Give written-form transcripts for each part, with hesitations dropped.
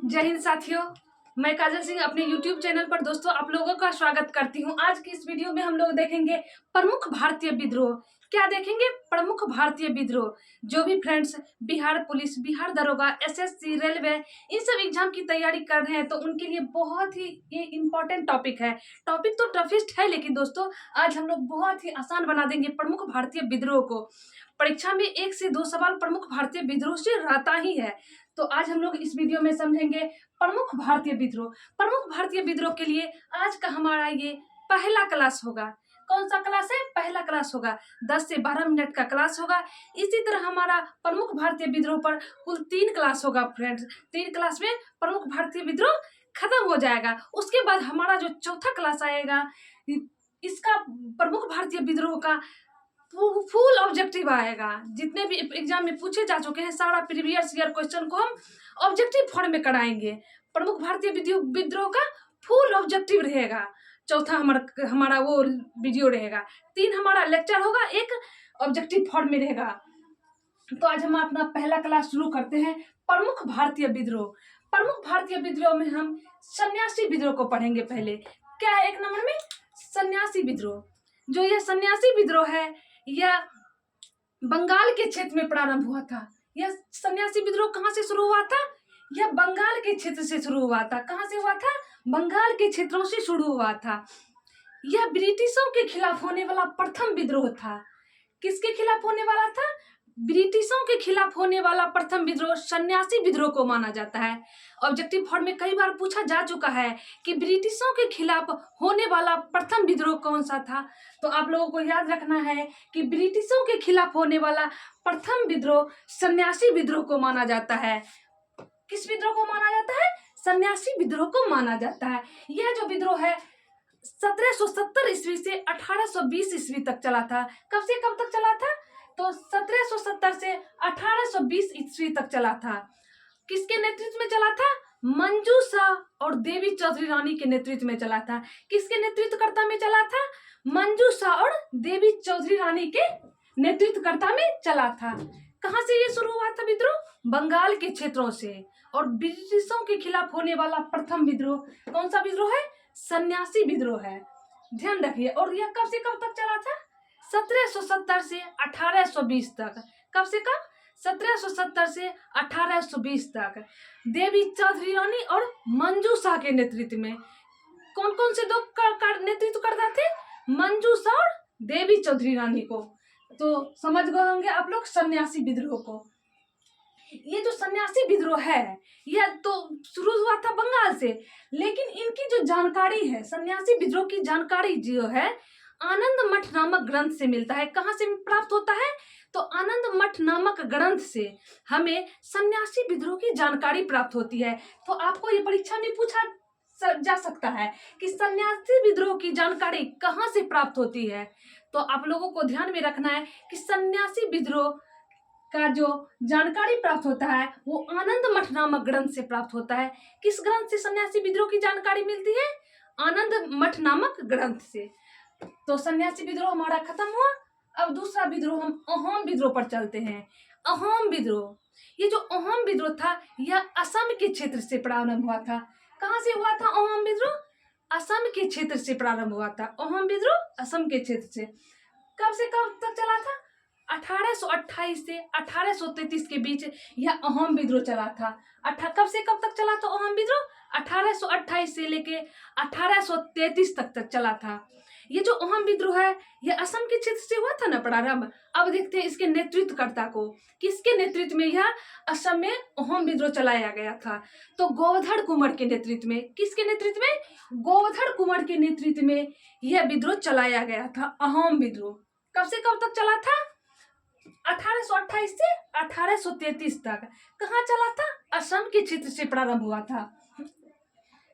जय हिंद साथियों। मैं काजल सिंह अपने YouTube चैनल पर दोस्तों आप लोगों का स्वागत करती हूं। आज की इस वीडियो में हम लोग देखेंगे प्रमुख भारतीय विद्रोह। क्या देखेंगे? प्रमुख भारतीय विद्रोह। जो भी फ्रेंड्स बिहार पुलिस, बिहार दरोगा, एसएससी, रेलवे इन सब एग्जाम की तैयारी कर रहे हैं तो उनके लिए बहुत ही ये इम्पोर्टेंट टॉपिक है। टॉपिक तो टफेस्ट है, लेकिन दोस्तों आज हम लोग बहुत ही आसान बना देंगे प्रमुख भारतीय विद्रोह को। परीक्षा में 1 से 2 सवाल प्रमुख भारतीय विद्रोह से रहता ही है। तो आज हम लोग इस वीडियो में समझेंगे प्रमुख भारतीय विद्रोह। प्रमुख भारतीय विद्रोह के लिए आज का हमारा ये पहला क्लास होगा। कौन सा क्लास है? पहला क्लास होगा। 10 से 12 मिनट का क्लास होगा। इसी तरह हमारा प्रमुख भारतीय विद्रोह पर कुल 3 क्लास होगा फ्रेंड्स। 3 क्लास में प्रमुख भारतीय विद्रोह खत्म हो जाएगा। उसके बाद हमारा जो चौथा क्लास आएगा, इसका प्रमुख भारतीय विद्रोह का फुल ऑब्जेक्टिव आएगा। जितने भी एग्जाम में पूछे जा चुके हैं सारा प्रीवियस ईयर क्वेश्चन को हम ऑब्जेक्टिव फॉर्म में कराएंगे। प्रमुख भारतीय विद्रोह का फुल ऑब्जेक्टिव रहेगा। चौथा हमारा वो वीडियो रहेगा। 3 हमारा लेक्चर होगा, 1 ऑब्जेक्टिव फॉर्म में रहेगा। तो आज हम अपना पहला क्लास शुरू करते हैं। प्रमुख भारतीय विद्रोह। प्रमुख भारतीय विद्रोह में हम सन्यासी विद्रोह को पढ़ेंगे। पहले क्या है? 1 नंबर में सन्यासी विद्रोह। जो यह सन्यासी विद्रोह है यह बंगाल के क्षेत्र में प्रारंभ हुआ था। यह सन्यासी विद्रोह कहाँ से शुरू हुआ था? यह बंगाल के क्षेत्र से शुरू हुआ था। कहाँ से हुआ था? बंगाल के क्षेत्रों से शुरू हुआ था। यह ब्रिटिशों के खिलाफ होने वाला प्रथम विद्रोह था। किसके खिलाफ होने वाला था? ब्रिटिशों के खिलाफ होने वाला प्रथम विद्रोह सन्यासी विद्रोह को माना जाता है। ऑब्जेक्टिव फॉर्म में कई बार पूछा जा चुका है कि ब्रिटिशों के खिलाफ होने वाला प्रथम विद्रोह कौन सा था। तो आप लोगों को याद रखना है कि ब्रिटिशों के खिलाफ होने वाला प्रथम विद्रोह सन्यासी विद्रोह को माना जाता है। किस विद्रोह को माना जाता है? सन्यासी विद्रोह को माना जाता है। यह जो विद्रोह है 1770 ईस्वी से 1820 ईस्वी तक चला था। कब से कब तक चला था? तो 1770 से 1820 ईस्वी तक चला था। किसके नेतृत्व में चला था? मंजू शाह और देवी चौधरी रानी के नेतृत्व में चला था। किसके नेतृत्वकर्ता में चला था? मंजू शाह और देवी चौधरी रानी के नेतृत्वकर्ता में चला था। कहाँ से ये शुरू हुआ था विद्रोह? बंगाल के क्षेत्रों से। और ब्रिटिशों के खिलाफ होने वाला प्रथम विद्रोह कौन सा विद्रोह है? सन्यासी विद्रोह है। ध्यान रखिए। और यह कब से कब तक चला था? 1770 से 1820 तक। कब से कब? 1770 से 1820 तक। देवी चौधरी रानी और मंजू शाह के नेतृत्व में। कौन कौन से 2 नेतृत्व करते थे? मंजू शाह और देवी चौधरी रानी को। तो समझ गए होंगे आप लोग सन्यासी विद्रोह को। ये जो सन्यासी विद्रोह है यह तो शुरू हुआ था बंगाल से, लेकिन इनकी जो जानकारी है, सन्यासी विद्रोह की जानकारी जो है आनंद मठ नामक ग्रंथ से मिलता है। कहाँ से प्राप्त होता है? तो आनंद मठ नामक ग्रंथ से हमें सन्यासी विद्रोह की जानकारी प्राप्त होती है। तो आपको ये परीक्षा में पूछा जा सकता है कि सन्यासी विद्रोह की जानकारी कहाँ से प्राप्त होती है। तो आप लोगों को ध्यान में रखना है कि सन्यासी विद्रोह का जो जानकारी प्राप्त होता है वो आनंद मठ नामक ग्रंथ से प्राप्त होता है। किस ग्रंथ से सन्यासी विद्रोह की जानकारी मिलती है? आनंद मठ नामक ग्रंथ से। तो सन्यासी विद्रोह हमारा खत्म हुआ। अब दूसरा विद्रोह हम अहोम विद्रोह पर चलते हैं। अहोम विद्रोह, ये जो अहोम विद्रोह था यह असम के क्षेत्र से प्रारंभ हुआ था। कहाँ से हुआ था अहोम विद्रोह? असम के क्षेत्र से प्रारंभ हुआ था। अहोम विद्रोह असम के क्षेत्र से। कब से कब तक चला था? 1828 से 1833 के बीच यह अहोम विद्रोह चला था। कब से कब तक चला था अहोम विद्रोह? 1828 से लेके 1833 तक चला था। ये जो अहोम विद्रोह है यह असम के क्षेत्र से हुआ था ना प्रारंभ। अब देखते हैं इसके नेतृत्वकर्ता को। किसके नेतृत्व में यह असम में अहोम विद्रोह चलाया गया था? तो गोवर्धन कुंवर के नेतृत्व में। किसके नेतृत्व में? गोवर्धन कुंवर के नेतृत्व में यह विद्रोह चलाया गया था, अहोम विद्रोह। कब से कब तक चला था? 1828 से 1833 तक। कहाँ चला था? असम के क्षेत्र से प्रारंभ हुआ था।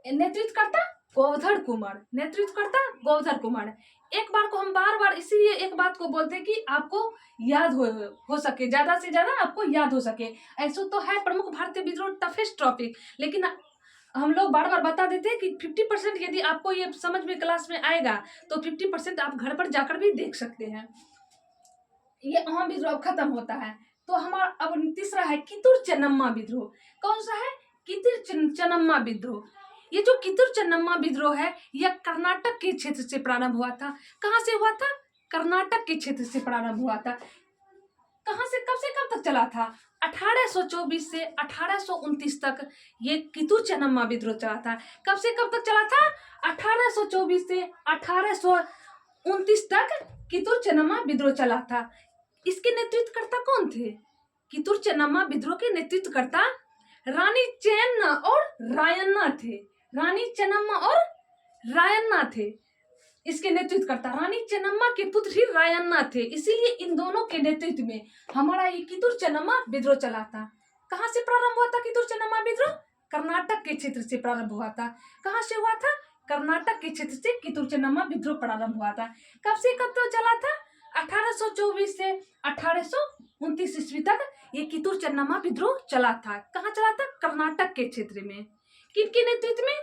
नेतृत्वकर्ता गोवर्धन कुंवर। नेतृत्वकर्ता गोवर्धन कुंवर। एक बार को हम बार बार इसीलिए एक बात को बोलते हैं कि आपको याद हो सके, ज्यादा से ज्यादा आपको याद हो सके। ऐसा तो है प्रमुख भारतीय विद्रोह टफेस्ट टॉपिक, लेकिन हम लोग बार बार बता देते हैं कि 50% यदि आपको ये समझ में क्लास में आएगा तो 50% आप घर पर जाकर भी देख सकते हैं। ये अहोम विद्रोह खत्म होता है। तो हमारा अब तीसरा है कितुर चेन्नम्मा विद्रोह। कौन सा है? कितिर चन्नम्मा विद्रोह। ये जो कितिर चन्नम्मा विद्रोह है यह कर्नाटक के क्षेत्र से प्रारंभ हुआ था। कहाँ से हुआ था? कर्नाटक के क्षेत्र से प्रारंभ हुआ था। कहाँ से कब तक चला था? 1824 से 1829 तक ये कितूर चन्नम्मा विद्रोह चला था। कब से कब तक चला था? 1824 से 1829 तक कितूर चन्नम्मा विद्रोह चला था। इसके नेतृत्वकर्ता कौन थे? कितूर चन्नम्मा विद्रोह के नेतृत्वकर्ता रानी चेन्नम्मा और रायन्ना थे। रानी चेन्नम्मा और रायन्ना थे इसके नेतृत्वकर्ता। रानी चेन्नम्मा के पुत्र ही रायन्ना थे, इसीलिए इन दोनों के नेतृत्व में हमारा ये कितूर चन्नम्मा विद्रोह चला था। कहाँ से प्रारंभ हुआ था कितूर चन्नम्मा विद्रोह? कर्नाटक के क्षेत्र से प्रारंभ हुआ था। कहाँ से हुआ था? कर्नाटक के क्षेत्र से कितूर चन्नम्मा विद्रोह प्रारंभ हुआ था। कब से कब तक चला था? 1824 से 1829 ईस्वी तक ये कितूर चन्नम्मा विद्रोह चला था। कहाँ चला था? कर्नाटक के क्षेत्र में। किनके नेतृत्व में?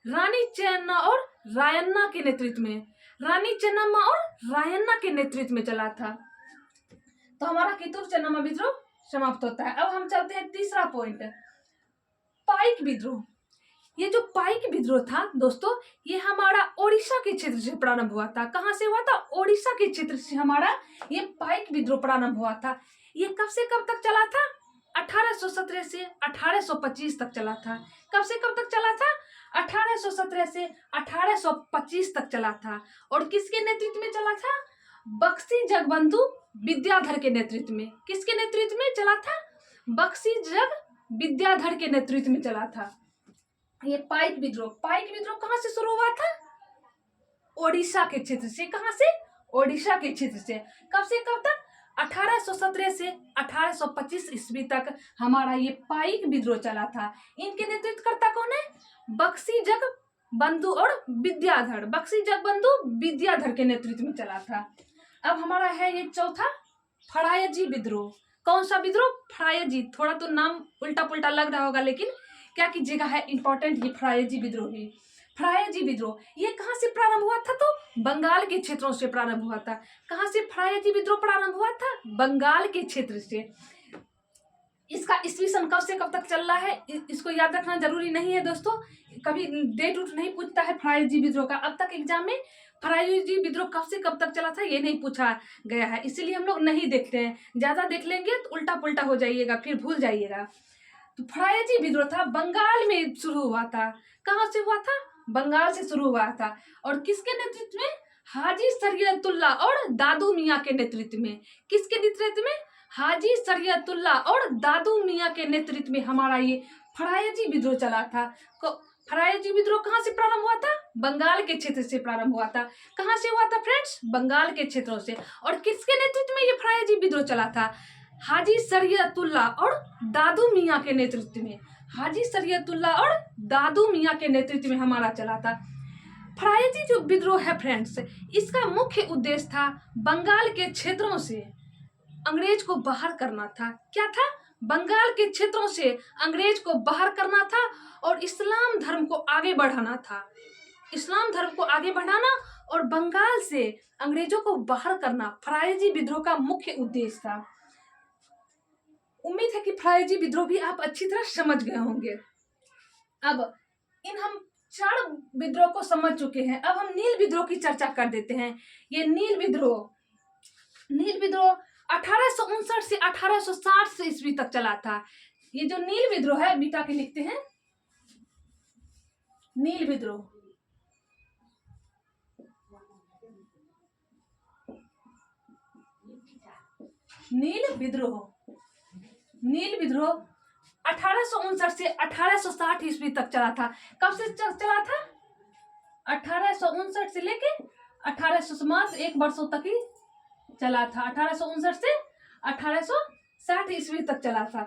रानी चेन्नम्मा और रायन्ना के नेतृत्व में। रानी चेन्नम्मा और रायन्ना के नेतृत्व में चला था। तो हमारा कितूर चन्नम्मा विद्रोह समाप्त होता है। अब हम चलते हैं तीसरा पॉइंट, पाइक विद्रोह। ये जो पाइक विद्रोह था दोस्तों, ये हमारा ओडिशा के क्षेत्र से प्रारंभ हुआ था। कहाँ से हुआ था? ओडिशा के क्षेत्र से हमारा ये पाइक विद्रोह प्रारंभ हुआ था। ये कब से कब तक चला था? 1817 से 1825 तक चला था। कब से कब तक चला था? 1817 से 1825 तक चला था। और किसके नेतृत्व में चला था? बख्शी जगबंधु विद्याधर के नेतृत्व में। किसके नेतृत्व में चला था? बख्शी जग विद्याधर के नेतृत्व में चला था ये पाइक विद्रोह। पाइक विद्रोह कहाँ से शुरू हुआ था? ओडिशा के क्षेत्र से। कहाँ से? ओडिशा के क्षेत्र से। कब से कब तक? 1817 से 1825 ईस्वी तक हमारा ये पाइक विद्रोह चला था। इनके नेतृत्वकर्ता कौन है? बख्शी जग बंधु और विद्याधर। बख्शी जग बंधु विद्याधर के नेतृत्व में चला था। अब हमारा है ये चौथा, फड़ायजी विद्रोह। कौन सा विद्रोह? फड़ायजी। थोड़ा तो नाम उल्टा पुल्टा लग रहा होगा, लेकिन क्या कीजिएगा, है इंपॉर्टेंट ये फड़ायजी विद्रोह भी। फड़ायजी विद्रोह ये कहाँ से प्रारंभ हुआ था? तो बंगाल के क्षेत्रों से प्रारंभ हुआ था। कहाँ से फड़ायजी विद्रोह प्रारंभ हुआ था? बंगाल के क्षेत्र से। इसका ईस्वी सन कब से कब तक चल रहा है इसको याद रखना जरूरी नहीं है दोस्तों। कभी डेट उठ नहीं पूछता है फड़ायजी विद्रोह का। अब तक एग्जाम में फड़ायजी विद्रोह कब से कब तक चला था ये नहीं पूछा गया है, इसीलिए हम लोग नहीं देखते हैं। ज्यादा देख लेंगे तो उल्टा पुल्टा हो जाइएगा, फिर भूल जाइएगा। तो फड़ायजी विद्रोह था, बंगाल में शुरू हुआ था। कहाँ से हुआ था? बंगाल से शुरू हुआ था। और किसके नेतृत्व में? हाजी शरीयतुल्लाह और दादू मियाँ के नेतृत्व में। किसके नेतृत्व में? हाजी शरीयतुल्लाह और दादू मियाँ के नेतृत्व में हमारा ये फड़ायजी विद्रोह चला था। फड़ायजी विद्रोह कहाँ से प्रारंभ हुआ था? बंगाल के क्षेत्र से प्रारंभ हुआ था। कहाँ से हुआ था फ्रेंड्स? बंगाल के क्षेत्रों से। और किसके नेतृत्व में ये फड़ायजी विद्रोह चला था? हाजी शरीयतुल्लाह और दादू मियाँ के नेतृत्व में। हाजी शरीयतुल्लाह और दादू मियाँ के नेतृत्व में हमारा चला था। फड़ायजी जो विद्रोह है फ्रेंड्स, इसका मुख्य उद्देश्य था बंगाल के क्षेत्रों से अंग्रेज को बाहर करना था। क्या था? बंगाल के क्षेत्रों से अंग्रेज को बाहर करना था और इस्लाम धर्म को आगे बढ़ाना था। इस्लाम धर्म को आगे बढ़ाना और बंगाल से अंग्रेजों को बाहर करना फड़ायजी विद्रोह का मुख्य उद्देश्य था। उम्मीद है कि फड़ायजी विद्रोह भी आप अच्छी तरह समझ गए होंगे। अब इन हम 4 विद्रोह को समझ चुके हैं। अब हम नील विद्रोह की चर्चा कर देते हैं। ये नील विद्रोह 1859 से 1860 ईस्वी तक चला था। ये जो नील विद्रोह है, मिटा के लिखते हैं, नील विद्रोह। नील विद्रोह 1859 से 1860 ईस्वी तक चला था। कब से चला था? 1859 से लेके 1800 एक वर्षों तक ही चला था। 1859 से 1860 ईस्वी तक चला था।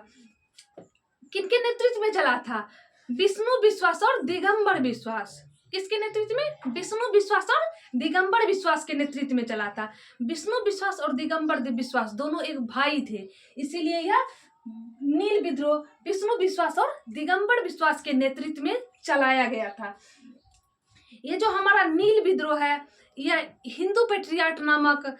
किनके नेतृत्व में चला था? विष्णु विश्वास और दिगंबर विश्वास। किसके नेतृत्व में? विष्णु विश्वास और दिगंबर विश्वास के नेतृत्व में चला था। विष्णु विश्वास और दिगंबर विश्वास दोनों एक भाई थे, इसीलिए यह नील विद्रोह विष्णु विश्वास और दिगंबर विश्वास के नेतृत्व में चलाया गया था। ये जो हमारा नील विद्रोह है, यह हिंदू पेट्रियाट नामक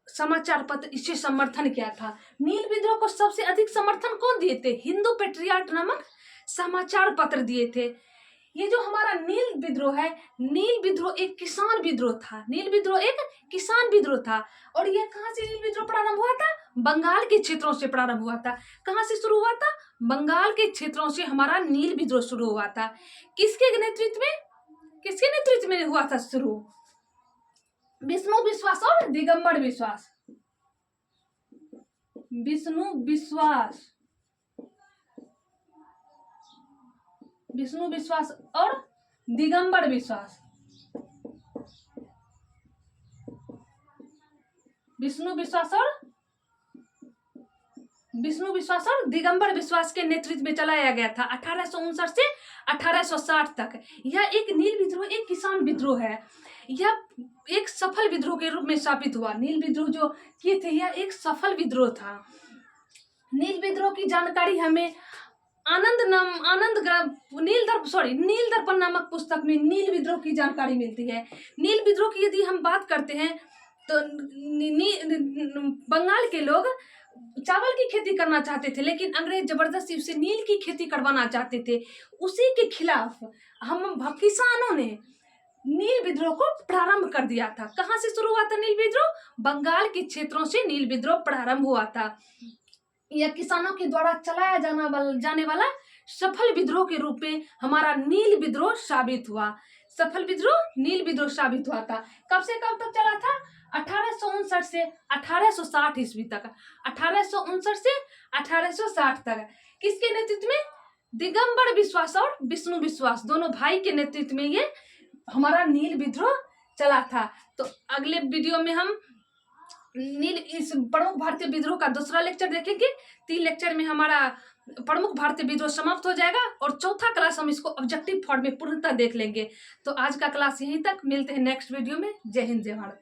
समाचार पत्र इसे समर्थन किया था। नील विद्रोह को सबसे अधिक समर्थन कौन दिए थे? हिंदू पेट्रियाट नामक समाचार पत्र दिए थे। ये जो हमारा नील विद्रोह है, नील विद्रोह एक किसान विद्रोह था। नील विद्रोह एक किसान विद्रोह था। और ये कहाँ से नील विद्रोह प्रारंभ हुआ था? बंगाल के क्षेत्रों से प्रारंभ हुआ था। कहाँ से शुरू हुआ था? बंगाल के क्षेत्रों से हमारा नील विद्रोह शुरू हुआ था। किसके नेतृत्व में हुआ था शुरू? विष्णु विश्वास और दिगंबर विश्वास। विष्णु विश्वास और दिगंबर विश्वास। विष्णु विश्वास और दिगंबर विश्वास के नेतृत्व में चलाया गया था 1859 से 1860 तक। यह एक नील विद्रोह एक किसान विद्रोह है। यह एक सफल विद्रोह के रूप में स्थापित हुआ। नील विद्रोह जो किए थे यह एक सफल विद्रोह था। नील विद्रोह की जानकारी हमें नील दर्पण नामक पुस्तक में नील विद्रोह की जानकारी मिलती है। नील विद्रोह की यदि हम बात करते हैं तो बंगाल के लोग चावल की खेती करना चाहते थे, लेकिन अंग्रेज जबरदस्ती उसे नील की खेती करवाना चाहते थे। उसी के खिलाफ हम किसानों ने नील विद्रोह को प्रारंभ कर दिया था। कहाँ से शुरू हुआ था नील विद्रोह? बंगाल के क्षेत्रों से नील विद्रोह प्रारंभ हुआ था। यह किसानों के द्वारा चलाया जाने वाला सफल विद्रोह के रूप में हमारा नील विद्रोह साबित हुआ। सफल विद्रोह नील विद्रोह साबित हुआ था। कब से कब तक चला था? 1859 से 1860 ईस्वी तक। 1859 से 1860 तक। किसके नेतृत्व में? दिगंबर विश्वास और विष्णु विश्वास दोनों भाई के नेतृत्व में ये हमारा नील विद्रोह चला था। तो अगले वीडियो में हम इस प्रमुख भारतीय विद्रोह का दूसरा लेक्चर देखेंगे। 3 लेक्चर में हमारा प्रमुख भारतीय विद्रोह समाप्त हो जाएगा और चौथा क्लास हम इसको ऑब्जेक्टिव फॉर्म में पूर्णतः देख लेंगे। तो आज का क्लास यहीं तक। मिलते हैं नेक्स्ट वीडियो में। जय हिंद, जय भारत।